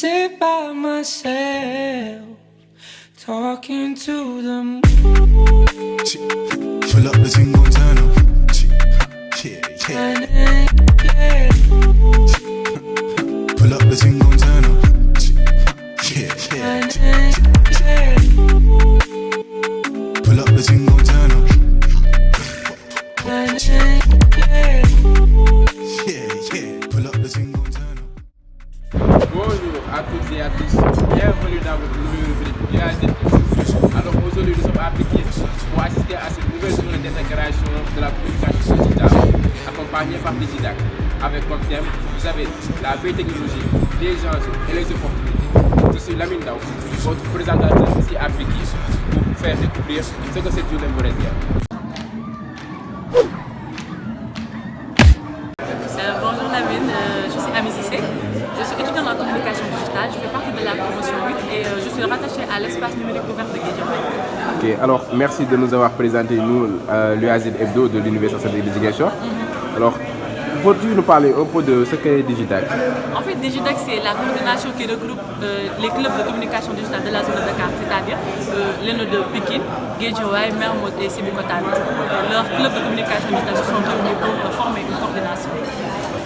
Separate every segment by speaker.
Speaker 1: sit by myself, talking to the moon.
Speaker 2: Pull up the thing, gon' turn up. Yeah, yeah. Pull up the thing, gon' turn up. Yeah, yeah. Pull up the thing, gon' turn up. Yeah, yeah. Pull up the thing, gon' turn up.
Speaker 3: Bonjour à toutes et à tous, bienvenue dans votre nouvelle rubrique UAZ. Alors aujourd'hui nous sommes appliqués pour assister à cette nouvelle journée d'intégration de la communication digitale, accompagnée par Digidac, avec comme thème, vous savez, la vieille technologie, les enjeux et les opportunités. Je suis Lamine Daou, votre présentateur ici appliqué, pour vous faire découvrir ce que cette journée vous réserve.
Speaker 4: Bonjour Lamine, je suis Amy Cissé, je suis étudiante en communication digitale, je fais partie de la promotion 8 et je suis rattachée à l'espace numérique ouvert de Guédiawaye.
Speaker 3: Ok, alors merci de nous avoir présenté nous l'UAZ Hebdo de l'Université de l'Éducation. Alors, peux-tu nous parler un peu de ce qu'est Digidac?
Speaker 4: En fait, Digidac, c'est la coordination qui regroupe les clubs de communication digitale de la zone de Dakar, c'est-à-dire les nodes de Pikine, Guédiawaye, Mermoz et Sébikotane. Leurs clubs de communication digitale se sont réunis pour former une coordination.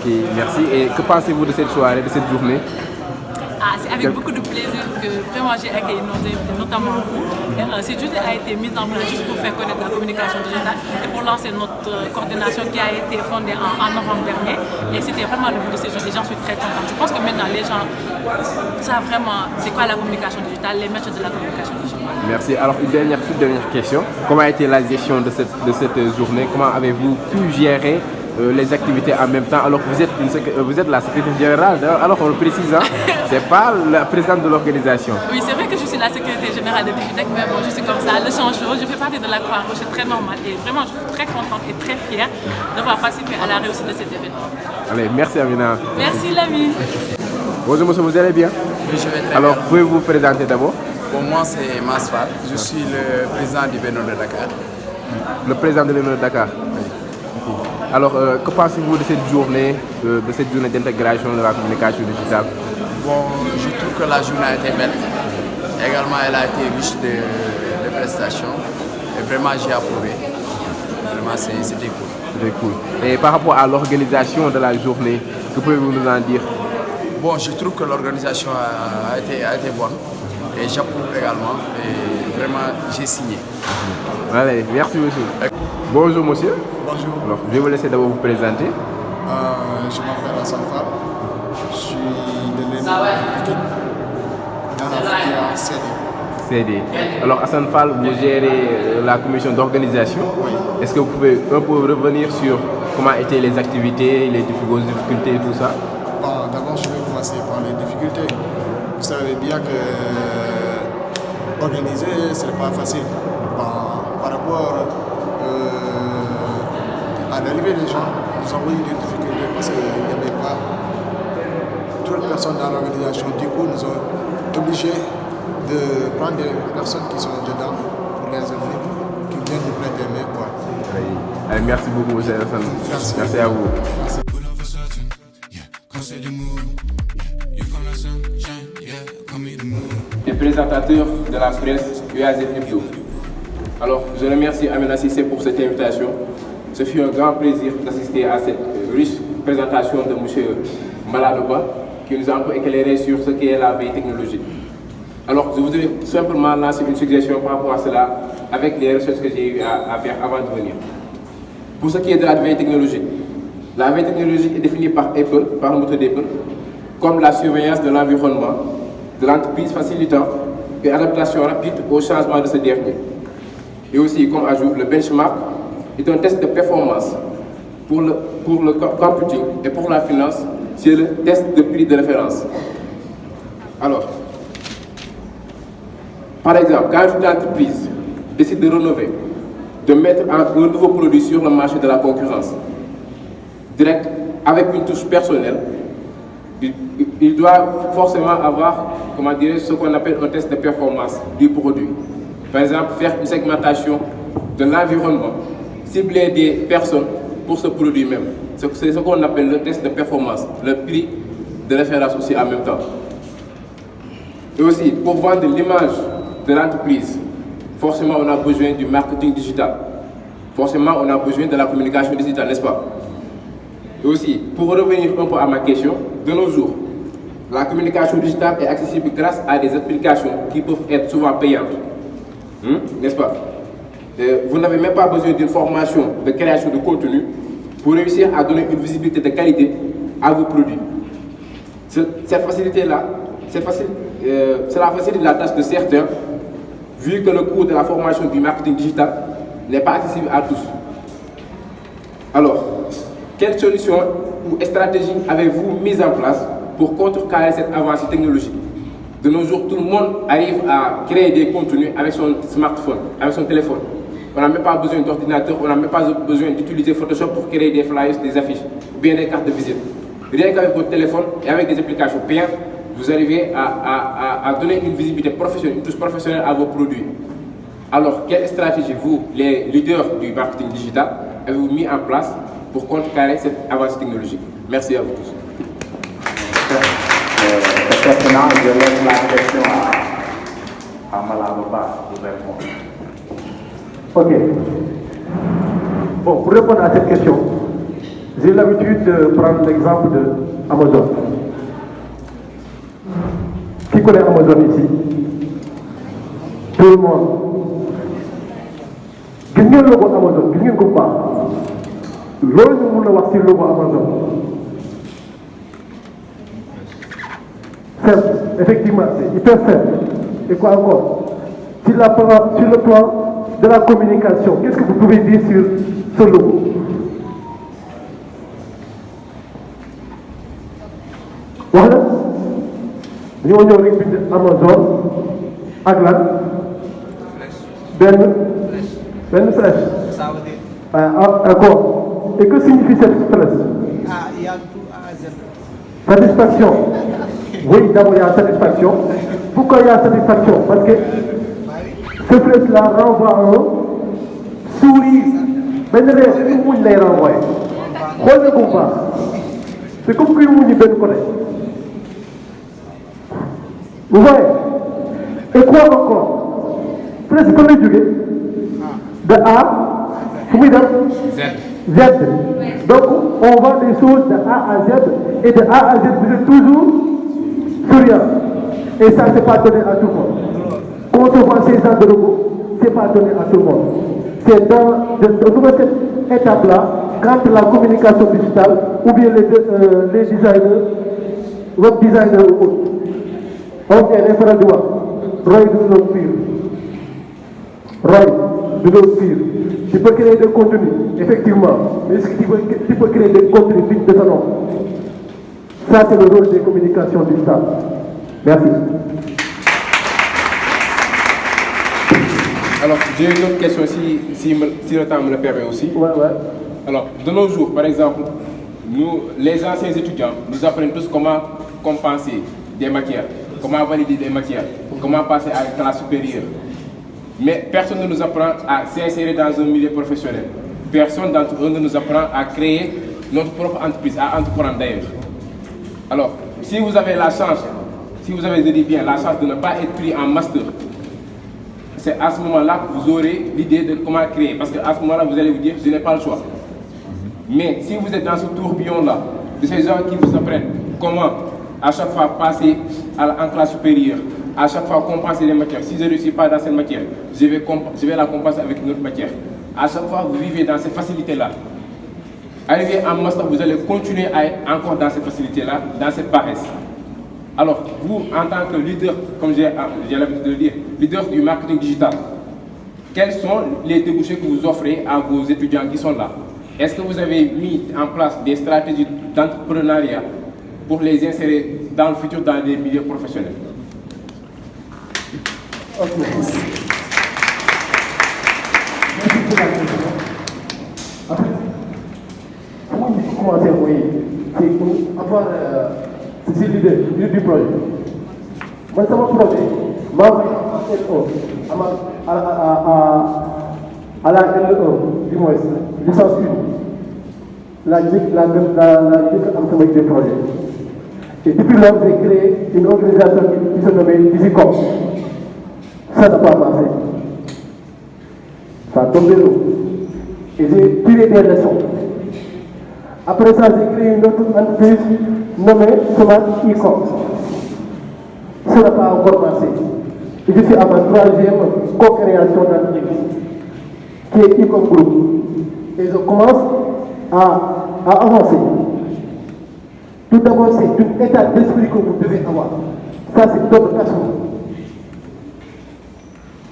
Speaker 3: Ok, merci. Et que pensez-vous de cette soirée, de cette journée?
Speaker 4: C'est avec beaucoup de plaisir que vraiment j'ai accueilli nos invités, notamment vous. Cette journée a été mise en place juste pour faire connaître la communication digitale et pour lancer notre coordination qui a été fondée en novembre dernier. Et c'était vraiment le but de cette journée. J'en suis très contente. Je pense que maintenant les gens savent vraiment c'est quoi la communication digitale, les méthodes de la communication digitale.
Speaker 3: Merci. Alors toute dernière question. Comment a été la gestion de cette journée? Comment avez-vous pu gérer les activités en même temps? Alors vous êtes la secrétaire générale, alors on le précise, hein? C'est pas la présidente de l'organisation.
Speaker 4: Oui, c'est vrai que je suis la secrétaire générale de Digidac, mais bon, je suis comme ça, le change chaud, je fais partie de la Croix-Rouge, c'est très normal et vraiment je suis très contente et très fière d'avoir participé à la réussite de cet événement.
Speaker 3: Allez, merci Amina.
Speaker 4: Merci l'ami.
Speaker 3: Bonjour monsieur, vous allez bien?
Speaker 5: Oui, je vais très
Speaker 3: Alors
Speaker 5: bien.
Speaker 3: pouvez-vous vous présenter d'abord?
Speaker 5: Pour moi, c'est Masfal. Je suis le président du Bénin de Dakar.
Speaker 3: Le président de l'Union de Dakar. Alors, que pensez-vous de cette journée d'intégration de la communication digitale?
Speaker 5: Bon, je trouve que la journée a été belle. Également, elle a été riche de prestations. Et vraiment, j'ai approuvé. Vraiment, c'était cool.
Speaker 3: C'était cool. Et par rapport à l'organisation de la journée, que pouvez-vous nous en dire?
Speaker 5: Bon, je trouve que l'organisation a été bonne. Et j'approuve également. Et vraiment, j'ai signé.
Speaker 3: Allez, merci monsieur. Bonjour monsieur.
Speaker 6: Bonjour.
Speaker 3: Alors, je vais vous laisser d'abord vous présenter.
Speaker 6: Je m'appelle Hassan Fall. Je suis de l'ENA Pikine, dans la filière CD.
Speaker 3: Alors Hassan Fall, vous gérez la commission d'organisation.
Speaker 6: Oui.
Speaker 3: Est-ce que vous pouvez un peu revenir sur comment étaient les activités, les difficultés et tout ça?
Speaker 6: Bon, d'abord, je vais commencer par les difficultés. Vous savez bien que organiser, ce n'est pas facile. Bon, par rapport à l'arrivée des gens, nous avons eu des difficultés parce qu'il n'y avait pas trop de personnes dans l'organisation. Du coup, nous sommes obligés de prendre des personnes qui sont dedans pour les amener, qui viennent nous prêter main.
Speaker 3: Allez, merci beaucoup, monsieur Hassan. Merci à vous.
Speaker 6: Merci.
Speaker 3: Les présentateurs de la presse UAZ Hebdo. Alors, je remercie Amina Cissé pour cette invitation. Ce fut un grand plaisir d'assister à cette riche présentation de M. Maladoba qui nous a un peu éclairé sur ce qu'est la veille technologique. Alors, je voudrais simplement lancer une suggestion par rapport à cela avec les recherches que j'ai eu à faire avant de venir. Pour ce qui est de la veille technologique est définie par Apple, par le moteur d'Apple, comme la surveillance de l'environnement, de l'entreprise facilitant une adaptation rapide au changement de ce dernier. Et aussi, comme ajout, le benchmark est un test de performance pour le computing et pour la finance, c'est le test de prix de référence. Alors, par exemple, quand une entreprise décide de rénover, de mettre un nouveau produit sur le marché de la concurrence, direct, avec une touche personnelle, il doit forcément avoir, ce qu'on appelle un test de performance du produit. Par exemple, faire une segmentation de l'environnement, cibler des personnes pour ce produit même. C'est ce qu'on appelle le test de performance, le prix de référence aussi en même temps. Et aussi, pour vendre l'image de l'entreprise, forcément on a besoin du marketing digital. Forcément on a besoin de la communication digitale, n'est-ce pas? Et aussi, pour revenir un peu à ma question, de nos jours, la communication digitale est accessible grâce à des applications qui peuvent être souvent payantes. N'est-ce pas? Vous n'avez même pas besoin d'une formation de création de contenu pour réussir à donner une visibilité de qualité à vos produits. Cette facilité-là, cela facilite la tâche de certains, vu que le coût de la formation du marketing digital n'est pas accessible à tous. Alors, quelles solutions ou stratégies avez-vous mises en place pour contrecarrer cette avancée technologique? De nos jours, tout le monde arrive à créer des contenus avec son smartphone, avec son téléphone. On n'a même pas besoin d'ordinateur, on n'a même pas besoin d'utiliser Photoshop pour créer des flyers, des affiches, ou bien des cartes de visite. Rien qu'avec votre téléphone et avec des applications payantes, vous arrivez à donner une visibilité professionnelle, une touche professionnelle à vos produits. Alors, quelle stratégie vous, les leaders du marketing digital, avez-vous mis en place pour contrecarrer cette avancée technologique? Merci à vous tous.
Speaker 7: Maintenant, je laisse la question à Malababa pour répondre.
Speaker 8: Ok. Bon, pour répondre à cette question, j'ai l'habitude de prendre l'exemple d'Amazon. Qui connaît Amazon ici? Tout le monde. Gis ngeen logo Amazon, gis ngeen ko baax. Loolu ñu mun a wax ci logo Amazon. Simple, effectivement, c'est hyper simple. Et quoi encore? Sur le plan de la communication, qu'est-ce que vous pouvez dire sur ce logo? Voilà. Nous avons une Amazon, Aglan, Ben flèche.
Speaker 9: Ça veut dire.
Speaker 8: D'accord. Et que signifie cette flèche?
Speaker 9: Il y a tout à Z.
Speaker 8: Satisfaction. Oui, d'abord il y a satisfaction. Pourquoi il y a satisfaction? Parce que ce flèche-là renvoie à un sourire. Mais ne les renvoie. Regardez comme ça. C'est comme que vous ne côté. Vous voyez? Et quoi encore? Flèche, comment le juger? De A, comment il Z. Donc, on voit des choses de A à Z, et de A à Z, vous êtes toujours souriant. Et ça, ce n'est pas donné à tout le monde. Quand on voit ces gens de logo, ce n'est pas donné à tout le monde. C'est dans cette étape-là, quand la communication digitale, ou bien les designers, web designers ou autres, on est référent de quoi? Roy de notre pire. Roy de notre pire. Tu peux créer des contenus, effectivement, mais est-ce que tu peux créer des contenus dignes de ton nom? Ça, c'est le rôle des communications digitales. Merci.
Speaker 3: Alors, j'ai une autre question, si le temps me le permet aussi.
Speaker 8: Ouais.
Speaker 3: Alors, de nos jours, par exemple, nous, les anciens étudiants, nous apprennent tous comment compenser des matières, comment valider des matières, comment passer à la classe supérieure. Mais personne ne nous apprend à s'insérer dans un milieu professionnel. Personne d'entre eux ne nous apprend à créer notre propre entreprise, à entreprendre d'ailleurs. Alors, si vous avez la chance, si vous avez, je dis bien, la chance de ne pas être pris en master, c'est à ce moment-là que vous aurez l'idée de comment créer. Parce qu'à ce moment-là, vous allez vous dire, je n'ai pas le choix. Mais si vous êtes dans ce tourbillon-là, de ces gens qui vous apprennent comment à chaque fois passer en classe supérieure, à chaque fois compenser les matières. Si je ne réussis pas dans cette matière, je vais la compenser avec une autre matière. À chaque fois, vous vivez dans cette facilité-là. Arrivé en master, vous allez continuer à être encore dans cette facilité-là, dans cette paresse. Alors, vous, en tant que leader, comme j'ai l'habitude de le dire, leader du marketing digital, quels sont les débouchés que vous offrez à vos étudiants qui sont là? Est-ce que vous avez mis en place des stratégies d'entrepreneuriat pour les insérer dans le futur dans les milieux professionnels?
Speaker 8: Ok. Merci pour la question. En fait, comment il faut commencer, c'est pour avoir c'est l'idée du projet. Moi, c'est mon projet. Moi, à la LE1, du moins, licence 1, la ligue des projets. Et depuis lors, j'ai créé une organisation qui se nommait Visicom. Ça n'a pas marché. Ça a tombé l'eau. Et j'ai tiré des leçons. Après ça, j'ai créé une autre entreprise nommée Smart E-Com. Ça n'a pas encore marché. Et je suis à ma troisième co-création d'entreprise, qui est E-Com Group. Et je commence à avancer. Tout d'abord, c'est un état d'esprit que vous devez avoir. Ça, c'est d'ordre personnel.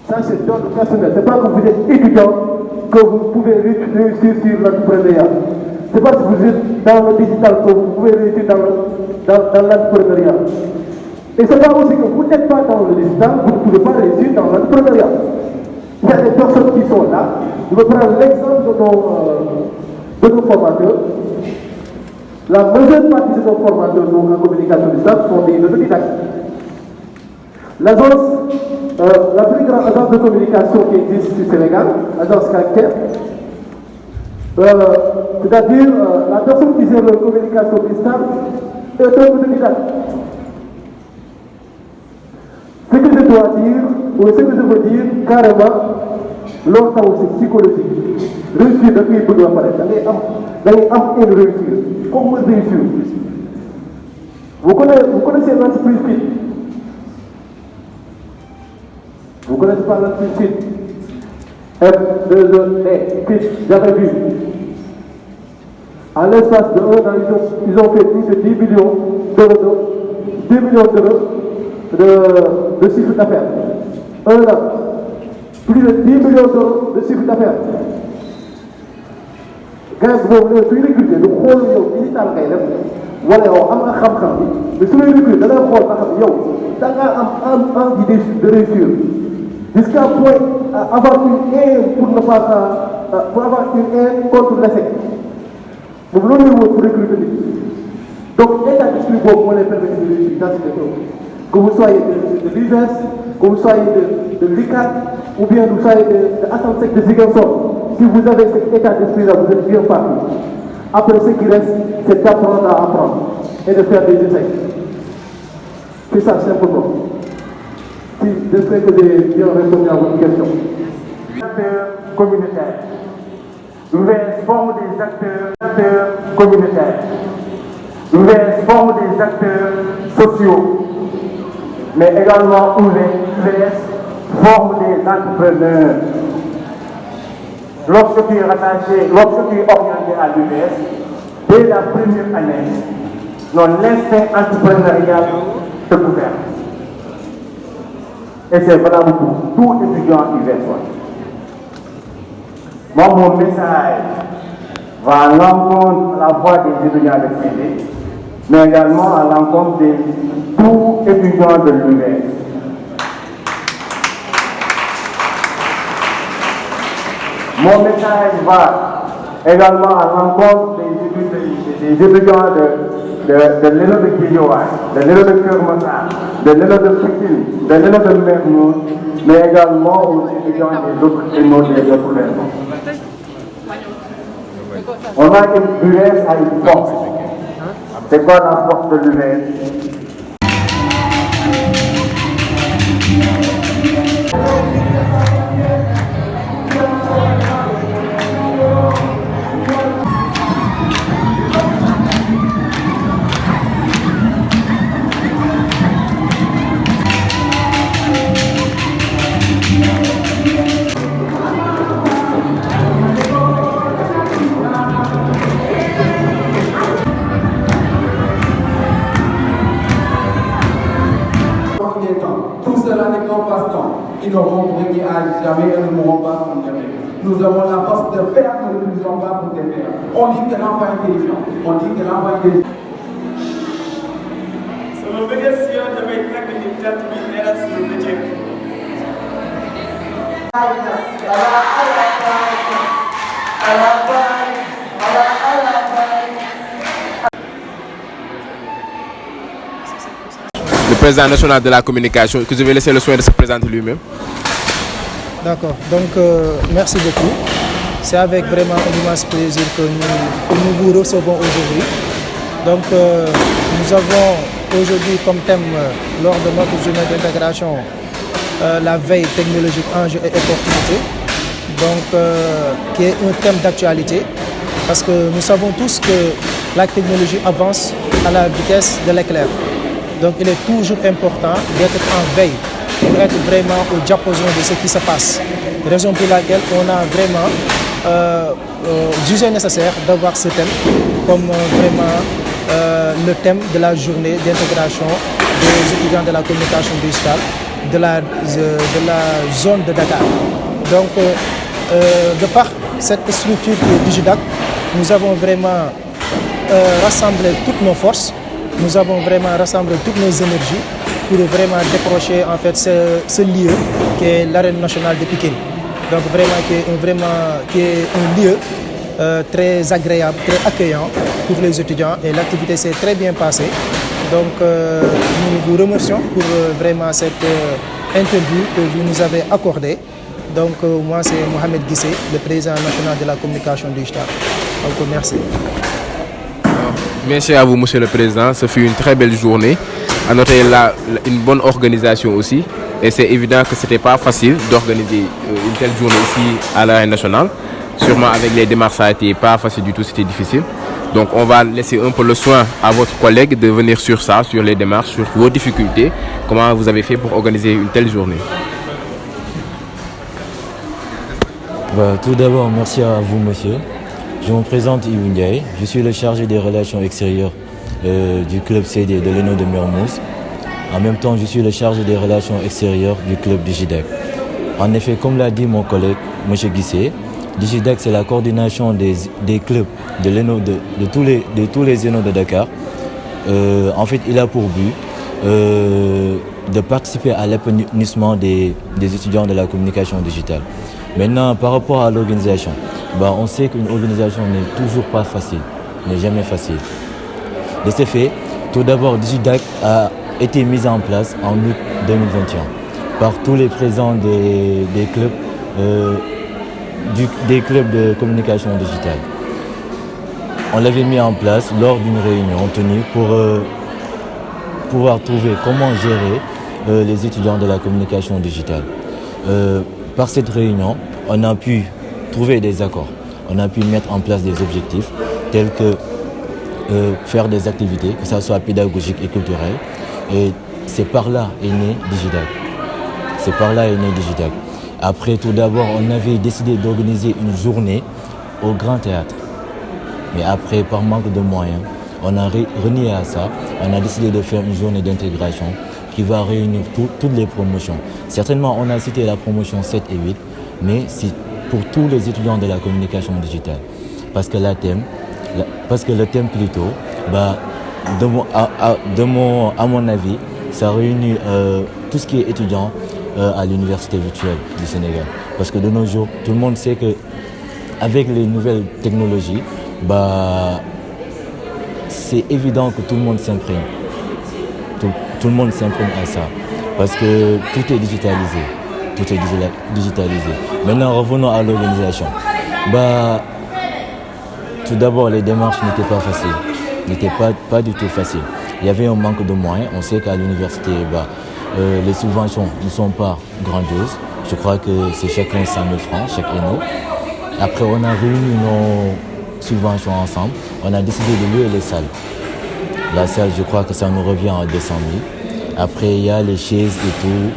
Speaker 8: Ça, c'est d'ordre personnel. Ce n'est pas que vous êtes étudiant que vous pouvez réussir sur l'entrepreneuriat. Ce n'est pas que vous êtes dans le digital que vous pouvez réussir dans l'entrepreneuriat. Et ce n'est pas aussi que vous n'êtes pas dans le digital, vous ne pouvez pas réussir dans l'entrepreneuriat. Il y a des personnes qui sont là. Je vais prendre l'exemple de nos formateurs. La majeure partie de nos formateurs en communication digitale sont des autodidactes. L'agence, la plus grande agence de communication qui existe au Sénégal, l'agence Caractère, c'est-à-dire la personne qui gère la communication digitale est un autodidacte. Ce que je dois dire, ou ce que je veux dire carrément, longtemps aussi psychologique, réussir de pays pour apparaître. Dans les une réussir. Comment réussir? Vous connaissez l'entreprise FIT? Vous ne connaissez pas l'entreprise FIT? FIT, j'avais vu. En l'espace de 1 an, ils ont fait plus de 10 millions d'euros de chiffre d'affaires. 1 an. Plus de 10 millions d'euros de chiffre d'affaires. Gars boobu la suy recruter du xool yow digital ngay def wala yow am nga xam-xam bi mais su lay recruter da ngay xool ba xam yow da ngaa am envie de réussir jusqu'à point avoir une haine pour ne pas pour avoir une haine contre l'échec boobu loolu lay wóor pour recruter nit donc état d'esprit boobu moo lay permettre de réussir dans cette école que vous soyez de l'UVS, que vous soyez de l'ICAD ou bien vous soyez de Assantec de Ziguinchor. Si vous avez cet état d'esprit-là, vous êtes bien parti. Après, ce qui reste, c'est d'apprendre à apprendre et de faire des essais. C'est ça, simplement. Si, j'espère que j'ai bien répondu à votre question. Acteurs communautaires. L'UVS forme des acteurs communautaires. L'UVS forme des acteurs sociaux. Mais également l'UVS forme des entrepreneurs. Lorsque tu es rattaché, lorsque tu es orienté à l'UVS, dès la première année, l'instinct entrepreneurial te gouverne. Et c'est valable pour tout étudiant UVS. Moi, mon message va à l'encontre à la fois des étudiants de privé, mais également à l'encontre de tout étudiant de l'UVS. Mon message va également à l'encontre des étudiants de l'élo de Guédiawaye, de l'élo de Keur Massar, de l'élo de Pikine, de l'élo de Mermoz, mais également aux étudiants des autres écoles des autres régions. On a une UVS à une force. C'est quoi la force de l'UVS?
Speaker 10: Ils n'auront brillé à jamais et ne mourront pas sans jamais. Nous avons la force de faire que nous ne faisons pas pour te faire. On dit que l'enfant est intelligent. On dit que l'enfant est intelligent.
Speaker 11: Sama bëggee si yow damay nekk ni jant bi leeral suñu bëccëg.
Speaker 3: Le président national de la communication, que je vais laisser le soin de se présenter lui-même.
Speaker 9: D'accord, donc merci beaucoup. C'est avec vraiment un immense plaisir que nous vous recevons aujourd'hui. Donc nous avons aujourd'hui comme thème lors de notre journée d'intégration la veille technologique, enjeux et opportunités, donc qui est un thème d'actualité parce que nous savons tous que la technologie avance à la vitesse de l'éclair. Donc il est toujours important d'être en veille pour être vraiment au diapason de ce qui se passe. Raison pour laquelle on a vraiment jugé nécessaire d'avoir ce thème comme vraiment le thème de la journée d'intégration des étudiants de la communication digitale de la zone de Dakar. Donc de par cette structure qui est Digidac, nous avons vraiment rassemblé toutes nos forces, nous avons vraiment rassemblé toutes nos énergies pour vraiment décrocher en fait ce lieu qui est l'arène nationale de Pikine. Donc vraiment qui est un lieu très agréable, très accueillant pour les étudiants et l'activité s'est très bien passée. Donc nous vous remercions pour vraiment cette interview que vous nous avez accordée. Donc moi c'est Mohamed Guissé, le président national de la communication digitale. Donc merci.
Speaker 3: Merci à vous, Monsieur le Président. Ce fut une très belle journée. À noter là une bonne organisation aussi. Et c'est évident que ce n'était pas facile d'organiser une telle journée ici à l'arène nationale. Sûrement avec les démarches, ça n'a été pas facile du tout, c'était difficile. Donc on va laisser un peu le soin à votre collègue de venir sur ça, sur les démarches, sur vos difficultés. Comment vous avez fait pour organiser une telle journée?
Speaker 12: Tout d'abord, merci à vous, monsieur. Je me présente Ibou Ndiaye. Je suis le chargé des relations extérieures du club CD de l'ENO de Mermoz. En même temps, je suis le chargé des relations extérieures du club Digidac. En effet, comme l'a dit mon collègue, M. Guissé, Digidac, c'est la coordination des clubs de l'ENO de tous les ENO de Dakar. En fait, il a pour but de participer à l'épanouissement des étudiants de la communication digitale. Maintenant, par rapport à l'organisation, on sait qu'une organisation n'est toujours pas facile, n'est jamais facile. De ce fait, tout d'abord, Digidac a été mise en place en août 2021 par tous les présidents des clubs de communication digitale. On l'avait mis en place lors d'une réunion tenue pour pouvoir trouver comment gérer les étudiants de la communication digitale. Par cette réunion, on a pu trouver des accords. On a pu mettre en place des objectifs tels que faire des activités, que ce soit pédagogiques et culturelles. Et c'est par là est né Digidac. C'est par là est né Digidac. Après, tout d'abord, on avait décidé d'organiser une journée au Grand Théâtre. Mais après, par manque de moyens, on a renié à ça. On a décidé de faire une journée d'intégration qui va réunir toutes les promotions. Certainement, on a cité la promotion 7 et 8, mais c'est pour tous les étudiants de la communication digitale. Parce que le thème plutôt, à mon avis, ça réunit tout ce qui est étudiant à l'université virtuelle du Sénégal. Parce que de nos jours, tout le monde sait qu'avec les nouvelles technologies, c'est évident que tout le monde s'imprègne. Tout le monde s'imprègne à ça. Parce que tout est digitalisé. Tout est digitalisé. Maintenant, revenons à l'organisation. Tout d'abord, les démarches n'étaient pas faciles. N'étaient pas du tout faciles. Il y avait un manque de moyens. On sait qu'à l'université, les subventions ne sont pas grandioses. Je crois que c'est chacun 100 000 francs, chaque ENO. Après, on a réuni nos subventions ensemble. On a décidé de louer les salles. La salle, je crois que ça nous revient à 200 000. Après, il y a les chaises et tout,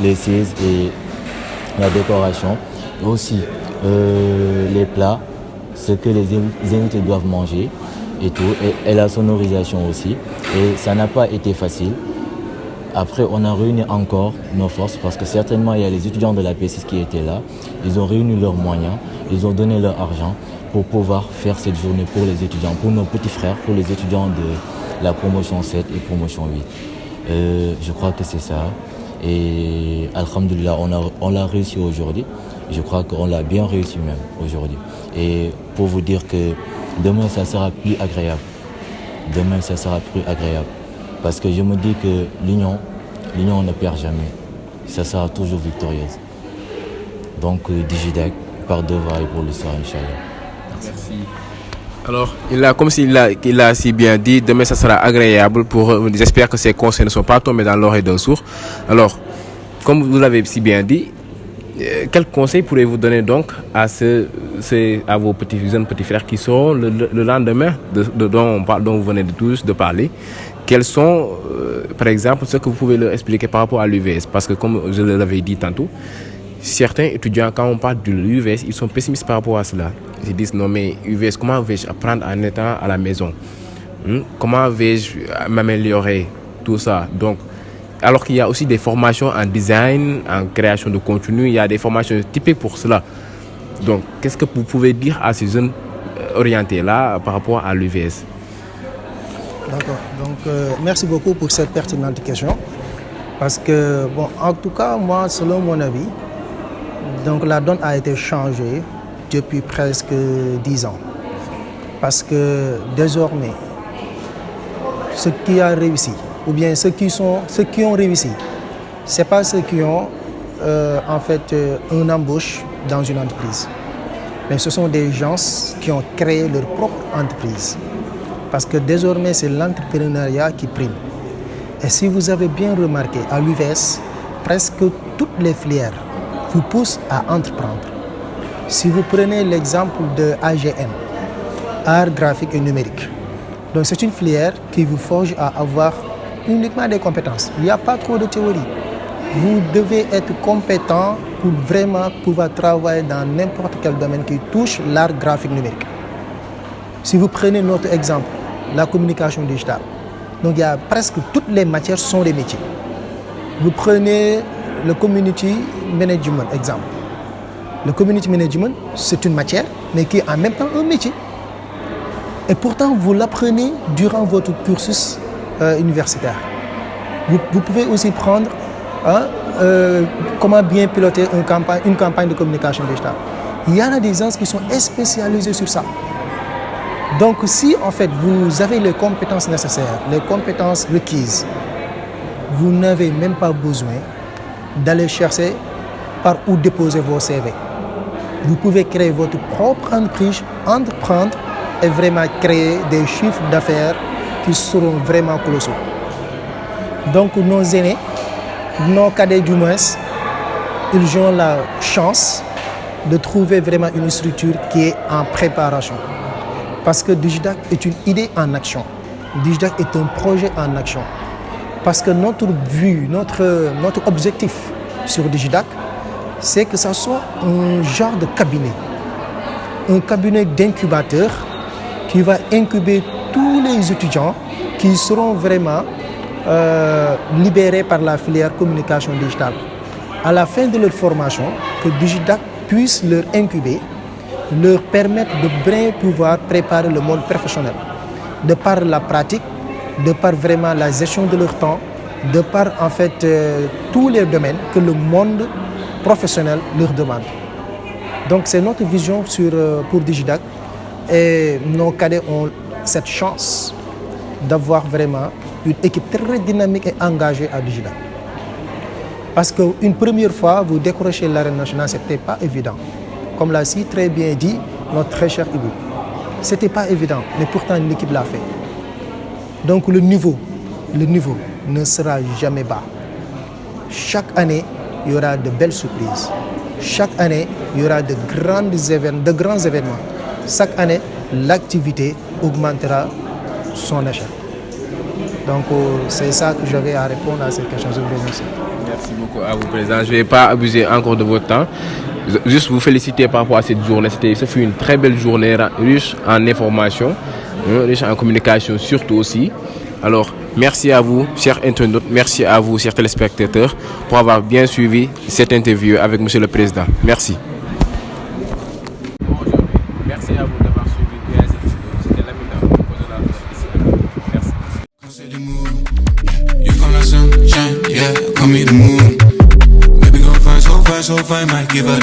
Speaker 12: les chaises et la décoration. Aussi, les plats, ce que les invités doivent manger et tout, et la sonorisation aussi. Et ça n'a pas été facile. Après, on a réuni encore nos forces parce que certainement, il y a les étudiants de la P6 qui étaient là. Ils ont réuni leurs moyens, ils ont donné leur argent pour pouvoir faire cette journée pour les étudiants, pour nos petits frères, pour les étudiants de la promotion 7 et promotion 8. Je crois que c'est ça. Et alhamdoulilah, on l'a réussi aujourd'hui. Je crois qu'on l'a bien réussi même aujourd'hui. Et pour vous dire que demain, ça sera plus agréable. Demain, ça sera plus agréable. Parce que je me dis que l'union ne perd jamais. Ça sera toujours victorieuse. Donc, Digidac, par devoir et pour l'histoire, Inch'Allah.
Speaker 3: Merci. Alors, comme il a si bien dit, demain ça sera agréable pour eux. J'espère que ces conseils ne sont pas tombés dans l'oreille d'un sourd. Alors, comme vous l'avez si bien dit, quels conseils pourrez-vous donner donc à vos jeunes petits frères qui seront le lendemain dont vous venez de parler? Quels sont, par exemple, ce que vous pouvez leur expliquer par rapport à l'UVS? Parce que comme je l'avais dit tantôt, certains étudiants, quand on parle de l'UVS, ils sont pessimistes par rapport à cela. Ils disent non mais UVS, comment vais-je apprendre en étant à la maison? Comment vais-je m'améliorer? Tout ça. Donc, alors qu'il y a aussi des formations en design, en création de contenu, il y a des formations typiques pour cela. Donc, qu'est-ce que vous pouvez dire à ces jeunes orientés-là par rapport à l'UVS?
Speaker 9: D'accord. Donc, merci beaucoup pour cette pertinente question. Parce que, bon, en tout cas, moi, selon mon avis, donc la donne a été changée depuis presque 10 ans. Parce que désormais, ceux qui ont réussi, ou bien ceux qui ont réussi, ce n'est pas ceux qui ont en fait une embauche dans une entreprise. Mais ce sont des gens qui ont créé leur propre entreprise. Parce que désormais, c'est l'entrepreneuriat qui prime. Et si vous avez bien remarqué, à l'UVS, presque toutes les filières vous poussent à entreprendre. Si vous prenez l'exemple de AGN, Art Graphique et Numérique, donc c'est une filière qui vous forge à avoir uniquement des compétences. Il n'y a pas trop de théorie. Vous devez être compétent pour vraiment pouvoir travailler dans n'importe quel domaine qui touche l'art graphique numérique. Si vous prenez notre exemple, la communication digitale, donc il y a presque toutes les matières sont des métiers. Vous prenez le community management, exemple. Le community management, c'est une matière, mais qui est en même temps un métier. Et pourtant, vous l'apprenez durant votre cursus universitaire. Vous pouvez aussi prendre comment bien piloter une campagne de communication digitale. Il y en a des gens qui sont spécialisés sur ça. Donc si en fait vous avez les compétences nécessaires, les compétences requises, vous n'avez même pas besoin d'aller chercher par où déposer vos CV. Vous pouvez créer votre propre entreprise, entreprendre et vraiment créer des chiffres d'affaires qui seront vraiment colossaux. Donc nos aînés, nos cadets du moins, ils ont la chance de trouver vraiment une structure qui est en préparation. Parce que Digidac est une idée en action. Digidac est un projet en action. Parce que notre vue, notre objectif sur Digidac, c'est que ça soit un genre de cabinet. Un cabinet d'incubateur qui va incuber tous les étudiants qui seront vraiment libérés par la filière communication digitale. À la fin de leur formation, que Digidac puisse leur incuber, leur permettre de bien pouvoir préparer le monde professionnel. De par la pratique, de par vraiment la gestion de leur temps, de par en fait tous les domaines que le monde professionnel leur demande. Donc c'est notre vision pour Digidac et nos cadets ont cette chance d'avoir vraiment une équipe très dynamique et engagée à Digidac. Parce qu'une première fois, vous décrochez l'arène nationale, ce n'était pas évident. Comme l'a si très bien dit notre très cher Ibou. Ce n'était pas évident, mais pourtant l'équipe l'a fait. Donc le niveau ne sera jamais bas. Chaque année, il y aura de belles surprises. Chaque année, il y aura de grands événements. Chaque année, l'activité augmentera son échelle. Donc c'est ça que j'avais à répondre à cette question. Je vous remercie.
Speaker 3: Merci beaucoup à vous, Président. Je ne vais pas abuser encore de votre temps. Juste vous féliciter par rapport à cette journée. Ce fut une très belle journée, riche en information, riche en communication surtout aussi. Alors, merci à vous, chers internautes, merci à vous, chers téléspectateurs, pour avoir bien suivi cette interview avec M. le Président. Merci. Merci à vous d'avoir suivi bien cette vidéo. C'était Lamine Merci.
Speaker 2: So fine, might give her